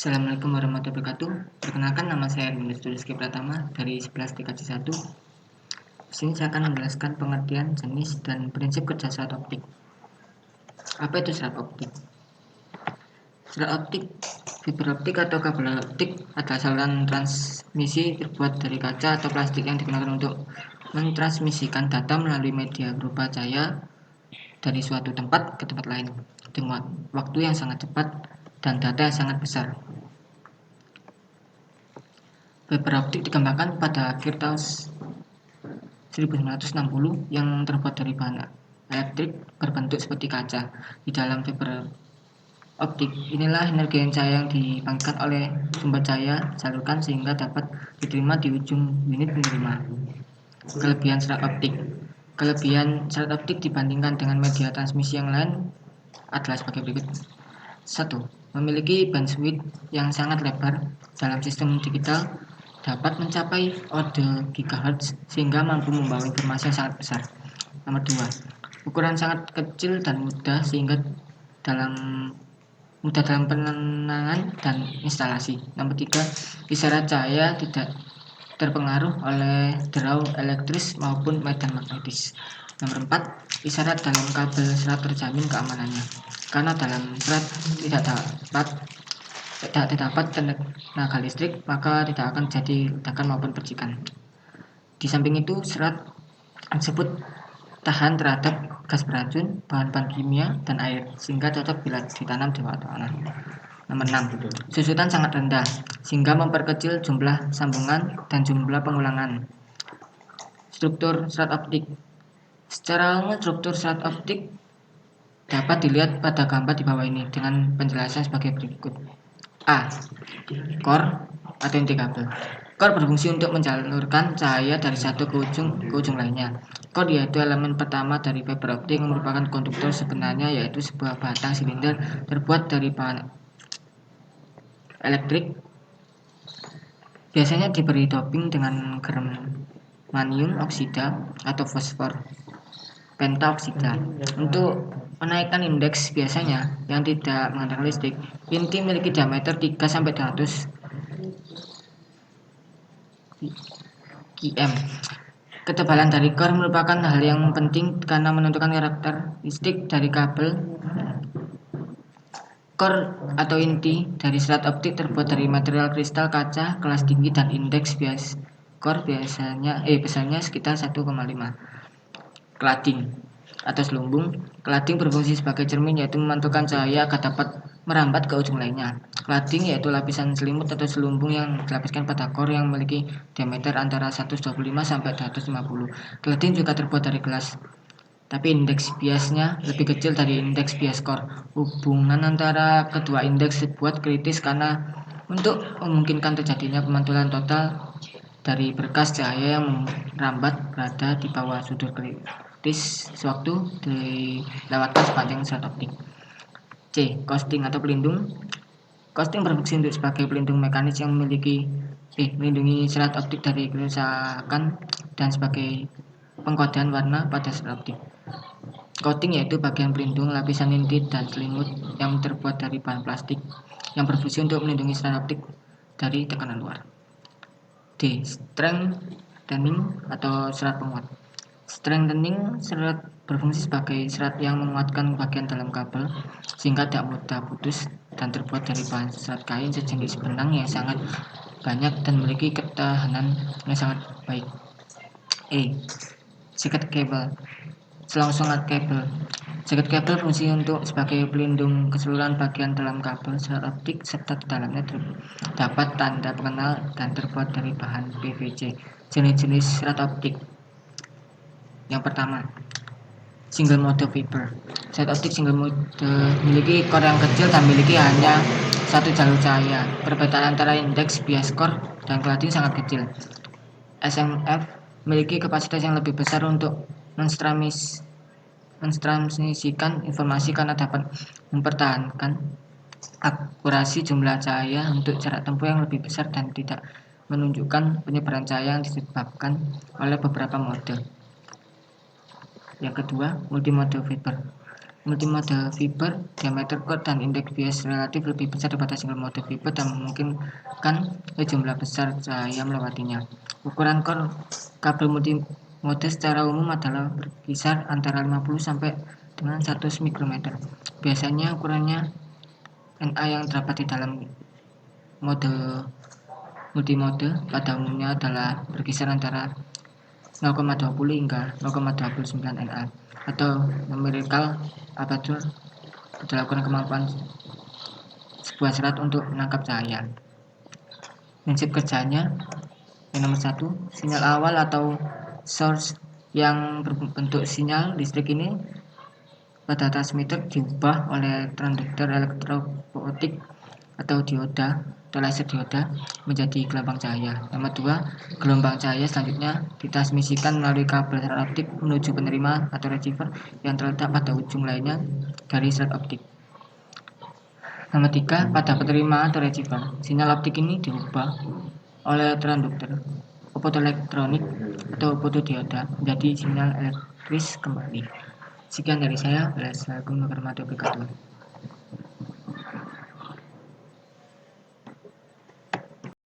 Assalamualaikum warahmatullahi wabarakatuh. Perkenalkan, nama saya Erwin Rizky Pratama dari 11 TKJ 1. Di sini saya akan menjelaskan pengertian, jenis, dan prinsip kerja serat optik. Apa itu serat optik? Serat optik, fiber optik atau kabel optik adalah saluran transmisi terbuat dari kaca atau plastik yang digunakan untuk mentransmisikan data melalui media berupa cahaya dari suatu tempat ke tempat lain dengan waktu yang sangat cepat dan data yang sangat besar. Fiber optik dikembangkan pada akhir tahun 1960 yang terbuat dari bahan elektrik berbentuk seperti kaca. Di dalam fiber optik inilah energi cahaya yang dibangkitkan oleh sumber cahaya salurkan sehingga dapat diterima di ujung unit penerima. Kelebihan serat optik. Kelebihan serat optik dibandingkan dengan media transmisi yang lain adalah sebagai berikut. 1. Memiliki bandwidth yang sangat lebar. Dalam sistem digital dapat mencapai order GHz sehingga mampu membawa informasi yang sangat besar. Nomor 2. Ukuran sangat kecil dan mudah sehingga mudah dalam penenangan dan instalasi. Nomor 3. Kisaran cahaya tidak terpengaruh oleh derau elektris maupun medan magnetis. Nomor 4. Isyarat dalam kabel serat terjamin keamanannya, karena dalam serat tidak terdapat tenaga listrik, maka tidak akan jadi ledakan maupun percikan. Di samping itu, serat tersebut tahan terhadap gas beracun, bahan-bahan kimia, dan air, sehingga cocok bila ditanam di bawah tanah. Nomor 6. Susutan sangat rendah, sehingga memperkecil jumlah sambungan dan jumlah pengulangan. Struktur serat optik. Secara umum, struktur serat optik dapat dilihat pada gambar di bawah ini dengan penjelasan sebagai berikut. A. Core atau inti kabel. Core berfungsi untuk menjalurkan cahaya dari satu ke ujung lainnya. Core yaitu elemen pertama dari fiber optik yang merupakan konduktor sebenarnya, yaitu sebuah batang silinder terbuat dari bahan elektrik. Biasanya diberi doping dengan germanium oksida atau fosfor pentaoksida. Untuk menaikkan indeks biasanya yang tidak mengandalkan listrik, inti memiliki diameter 3-200 km. Ketebalan dari core merupakan hal yang penting karena menentukan karakteristik dari kabel. Core atau inti dari serat optik terbuat dari material kristal kaca kelas tinggi dan indeks core besarnya sekitar 1,5. Cladding atau selumbung. Cladding berfungsi sebagai cermin, yaitu memantulkan cahaya agar dapat merambat ke ujung lainnya. Cladding yaitu lapisan selimut atau selumbung yang dilapiskan pada core yang memiliki diameter antara 125-250. Cladding juga terbuat dari gelas, tapi indeks biasnya lebih kecil dari indeks bias core. Hubungan antara kedua indeks dibuat kritis karena untuk memungkinkan terjadinya pemantulan total dari berkas cahaya yang merambat berada di bawah sudut kritis sewaktu dilewatkan sepanjang serat optik. C. Coating atau pelindung. Coating berfungsi untuk sebagai pelindung mekanis yang melindungi serat optik dari kerusakan dan sebagai pengkodean warna pada serat optik. Coating yaitu bagian pelindung lapisan inti dan selimut yang terbuat dari bahan plastik yang berfungsi untuk melindungi serat optik dari tekanan luar. D. Strengthening atau serat penguat. Strengthening serat berfungsi sebagai serat yang menguatkan bagian dalam kabel sehingga tidak mudah putus dan terbuat dari bahan serat kain sejenis benang yang sangat banyak dan memiliki ketahanan yang sangat baik. E. Jacket cable. Selongsoran kabel. Jacket kabel berfungsi untuk sebagai pelindung keseluruhan bagian dalam kabel serat optik serta di dalamnya terdapat tanda pengenal dan terbuat dari bahan PVC. Jenis-jenis serat optik. Yang pertama, single mode fiber. Serat optik single mode memiliki core yang kecil dan memiliki hanya satu jalur cahaya. Perbedaan antara indeks bias core dan cladding sangat kecil. SMF memiliki kapasitas yang lebih besar untuk mentransmisikan informasi karena dapat mempertahankan akurasi jumlah cahaya untuk jarak tempuh yang lebih besar dan tidak menunjukkan penyebaran cahaya yang disebabkan oleh beberapa mode. Yang kedua, multimode fiber. multimode fiber, diameter core dan indeks bias relatif lebih besar daripada single mode fiber dan memungkinkan jumlah besar cahaya melewatinya. Ukuran core kabel multimode secara umum adalah berkisar antara 50 sampai dengan 100 mikrometer. Biasanya ukurannya NA yang terdapat di dalam mode multimode pada umumnya adalah berkisar antara 0,20 hingga 0,29 NA atau numerical aperture adalah ukuran kemampuan sebuah serat untuk menangkap cahaya. Prinsip kerjanya yang nomor 1, sinyal awal atau source yang berbentuk sinyal listrik ini pada transmitter diubah oleh transducer elektrofotik atau dioda atau laser dioda menjadi gelombang cahaya. Nomor 2, gelombang cahaya selanjutnya ditransmisikan melalui kabel serat optik menuju penerima atau receiver yang terletak pada ujung lainnya dari serat optik. Nomor 3, pada penerima atau receiver, sinyal optik ini diubah oleh transducer fotoelektronik atau fotodioda menjadi sinyal elektris kembali. Sekian dari saya. Wassalamualaikum warahmatullahi wabarakatuh.